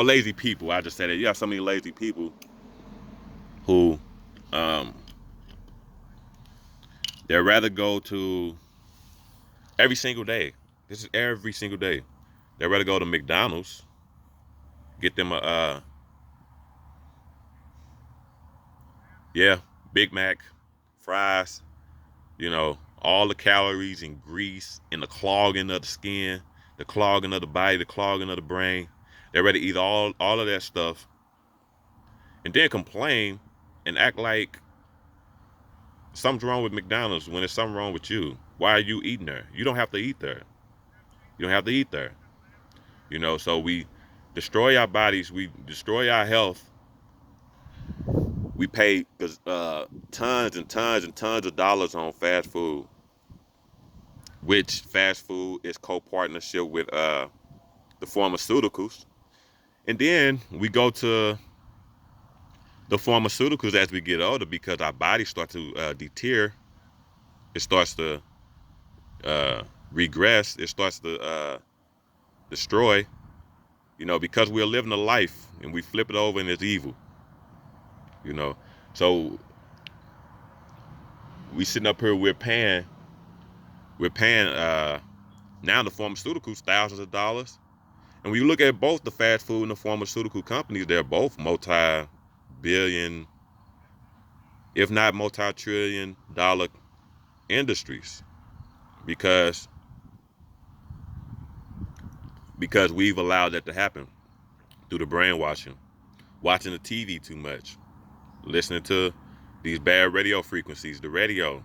or lazy people. I just say that you have so many lazy people who um, they'd rather go to every single day. This is every single day. They'd rather go to McDonald's, get them a yeah, Big Mac, fries, all the calories and grease and the clogging of the skin, the clogging of the body, the clogging of the brain. They're ready to eat all of that stuff and then complain and act like something's wrong with McDonald's when there's something wrong with you. Why are you eating there? You don't have to eat there. You don't have to eat there. So we destroy our bodies, we destroy our health. We pay tons and tons and tons of dollars on fast food, which fast food is co-partnership with the pharmaceuticals. And then we go to the pharmaceuticals as we get older because our bodies start to deter. It starts to uh, regress. It starts to destroy. Because we're living a life and we flip it over and it's evil. You know, so we sitting up here. We're paying now the pharmaceuticals thousands of dollars. And when you look at both the fast food and the pharmaceutical companies, they're both multi-billion, if not multi-trillion dollar industries because we've allowed that to happen through the brainwashing, watching the TV too much, listening to these bad radio frequencies, the radio,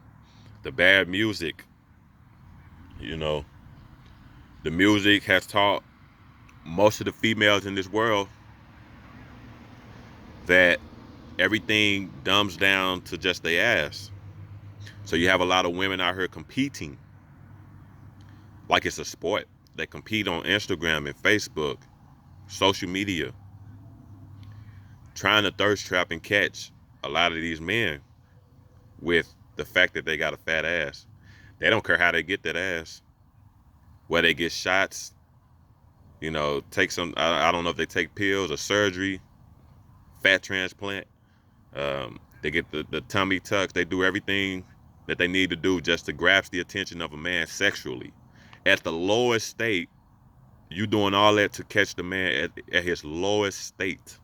the bad music. You know, the music has taught most of the females in this world that everything dumbs down to just their ass. So you have a lot of women out here competing like it's a sport. They compete on Instagram and Facebook, social media, trying to thirst trap and catch a lot of these men with the fact that they got a fat ass. They don't care how they get that ass. Whether they get shots, take some, I don't know if they take pills or surgery, fat transplant. They get the tummy tucks. They do everything that they need to do just to grasp the attention of a man sexually. At the lowest state, you doing all that to catch the man at his lowest state.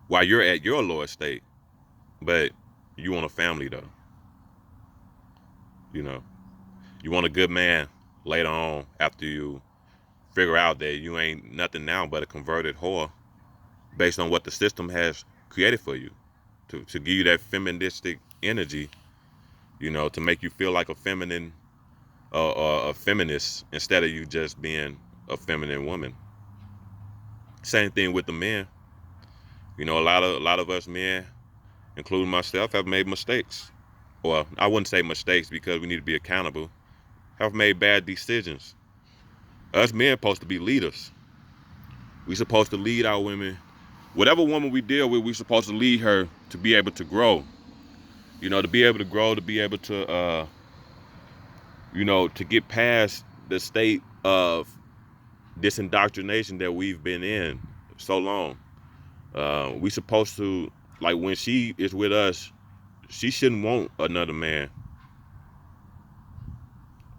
While you're at your lowest state, but you want a family though. You know, you want a good man later on after you figure out that you ain't nothing now but a converted whore based on what the system has created for you to give you that feministic energy, to make you feel like a feminine or a feminist instead of you just being a feminine woman. Same thing with the men. A lot of us men, including myself, have made mistakes. Well, I wouldn't say mistakes because we need to be accountable. Have made bad decisions. Us men supposed to be leaders. We supposed to lead our women. Whatever woman we deal with, we supposed to lead her to be able to grow. To be able to grow, to be able to, to get past the state of this indoctrination that we've been in so long. We supposed to, like when she is with us, she shouldn't want another man.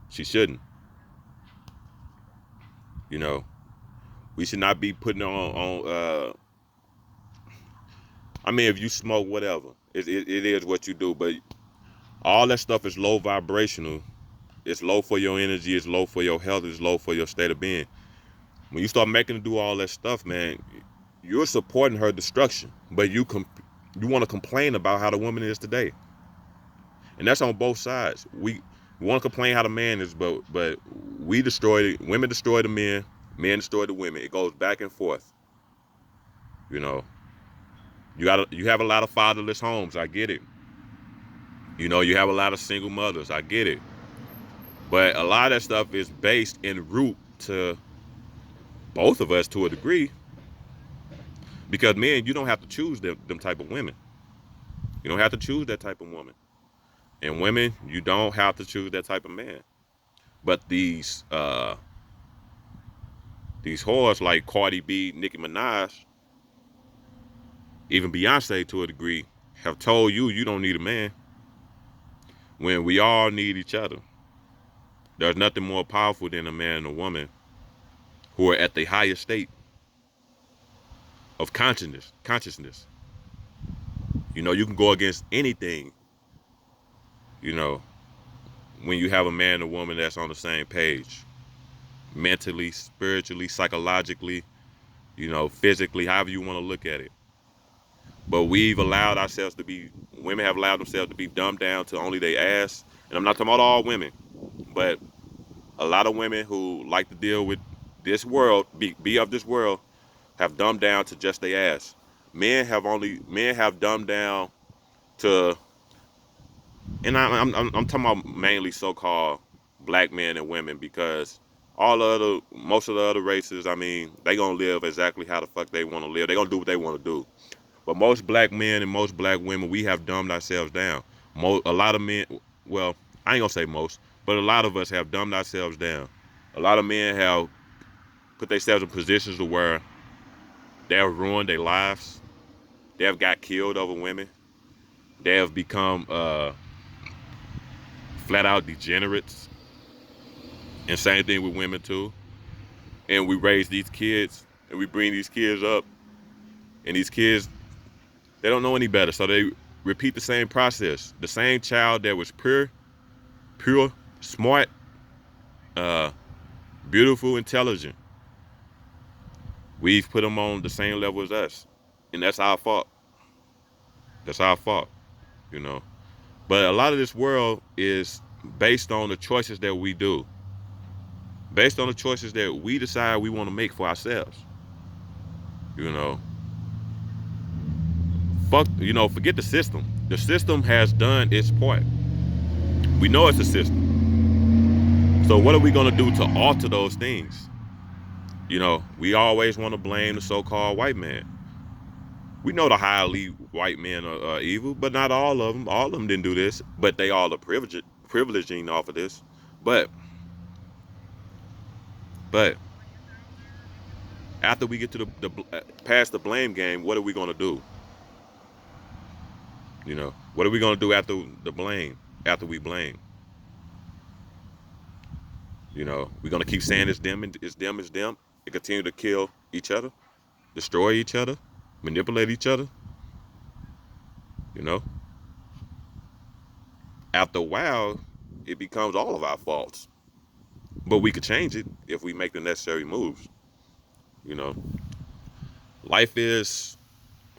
She shouldn't. You know, we should not be putting on. I mean, if you smoke, whatever, it is what you do. But all that stuff is low vibrational. It's low for your energy. It's low for your health. It's low for your state of being. When you start making her do all that stuff, man, you're supporting her destruction. But you want to complain about how the woman is today, and that's on both sides. We want to complain how the man is, but we women destroy the men destroy the women. It goes back and forth. You know, you have a lot of fatherless homes. I get it. You have a lot of single mothers. I get it. But a lot of that stuff is based in root to both of us to a degree. Because men, you don't have to choose them type of women. You don't have to choose that type of woman. And women, you don't have to choose that type of man. But these These whores like Cardi B, Nicki Minaj, even Beyonce to a degree, have told you you don't need a man when we all need each other. There's nothing more powerful than a man and a woman who are at the highest state of consciousness. You know, you can go against anything, you know, when you have a man and a woman that's on the same page. Mentally, spiritually, psychologically, physically, however you want to look at it. But we've allowed ourselves to be, women have allowed themselves to be dumbed down to only their ass. And I'm not talking about all women, but a lot of women who like to deal with this world, be of this world, have dumbed down to just their ass. Men have dumbed down to, and I'm talking about mainly so-called black men and women, because most of the other races, I mean, they gonna live exactly how the fuck they want to live. They gonna do what they want to do. But most black men and most black women, we have dumbed ourselves down. A lot of men, well, I ain't gonna say most, but a lot of us have dumbed ourselves down. A lot of men have put themselves in positions to where they have ruined their lives. They have got killed over women. They have become flat out degenerates. And same thing with women too. And we raise these kids and we bring these kids up, and these kids, they don't know any better. So they repeat the same process. The same child that was pure, smart, uh, beautiful, intelligent. We've put them on the same level as us. And that's our fault. That's our fault, you know. But a lot of this world is based on the choices that we do. Based on the choices that we decide we want to make for ourselves. You know. Forget the system. The system has done its part. We know it's a system. So what are we gonna do to alter those things? We always want to blame the so-called white man. We know the highly white men are evil, but not all of them. All of them didn't do this, but they all are privileging off of this. But but after we get to the past the blame game, what are we gonna do? What are we gonna do after the blame? After we blame, we're gonna keep saying it's them and it's them, it's them, and continue to kill each other, destroy each other, manipulate each other. You know, after a while, it becomes all of our faults. But we could change it if we make the necessary moves. You know, life is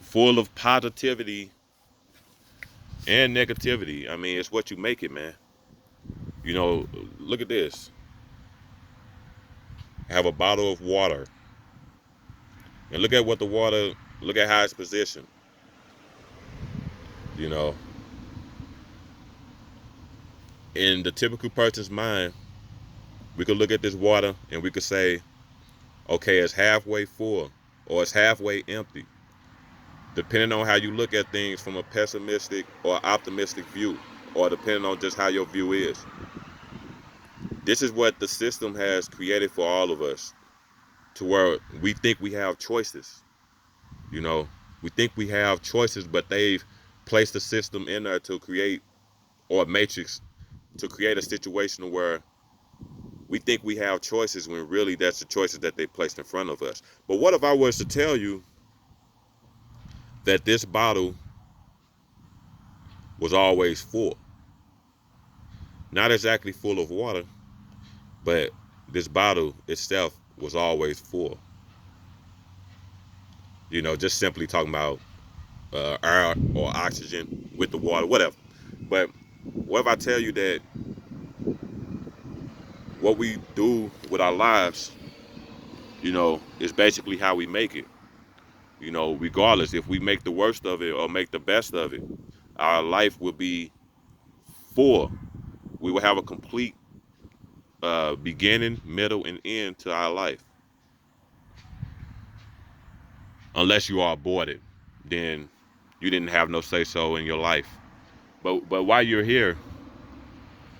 full of positivity and negativity. I mean, it's what you make it, man. Look at this. I have a bottle of water, and look at how it's positioned. You know, in the typical person's mind, we could look at this water and we could say, okay, it's halfway full or it's halfway empty, depending on how you look at things from a pessimistic or optimistic view, or depending on just how your view is. This is what the system has created for all of us, to where we think we have choices. You know, we think we have choices, but they've placed a system in there to create, or a matrix to create a situation where we think we have choices when really that's the choices that they placed in front of us. But what if I was to tell you that this bottle was always full? Not exactly full of water, but this bottle itself was always full. Just simply talking about air or oxygen with the water, whatever. But what if I tell you that what we do with our lives, is basically how we make it. Regardless if we make the worst of it or make the best of it, our life will be full. We will have a complete beginning, middle, and end to our life. Unless you are aborted, then you didn't have no say so in your life. But while you're here,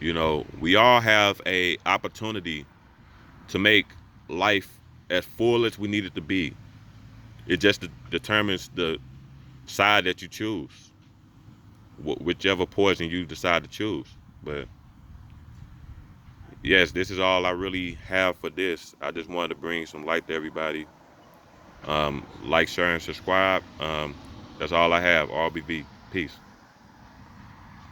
we all have a opportunity to make life as full as we need it to be. It just determines the side that you choose, whichever poison you decide to choose. But yes, this is all I really have for this. I just wanted to bring some light to everybody. Like, share, and subscribe. That's all I have. RBV. Peace.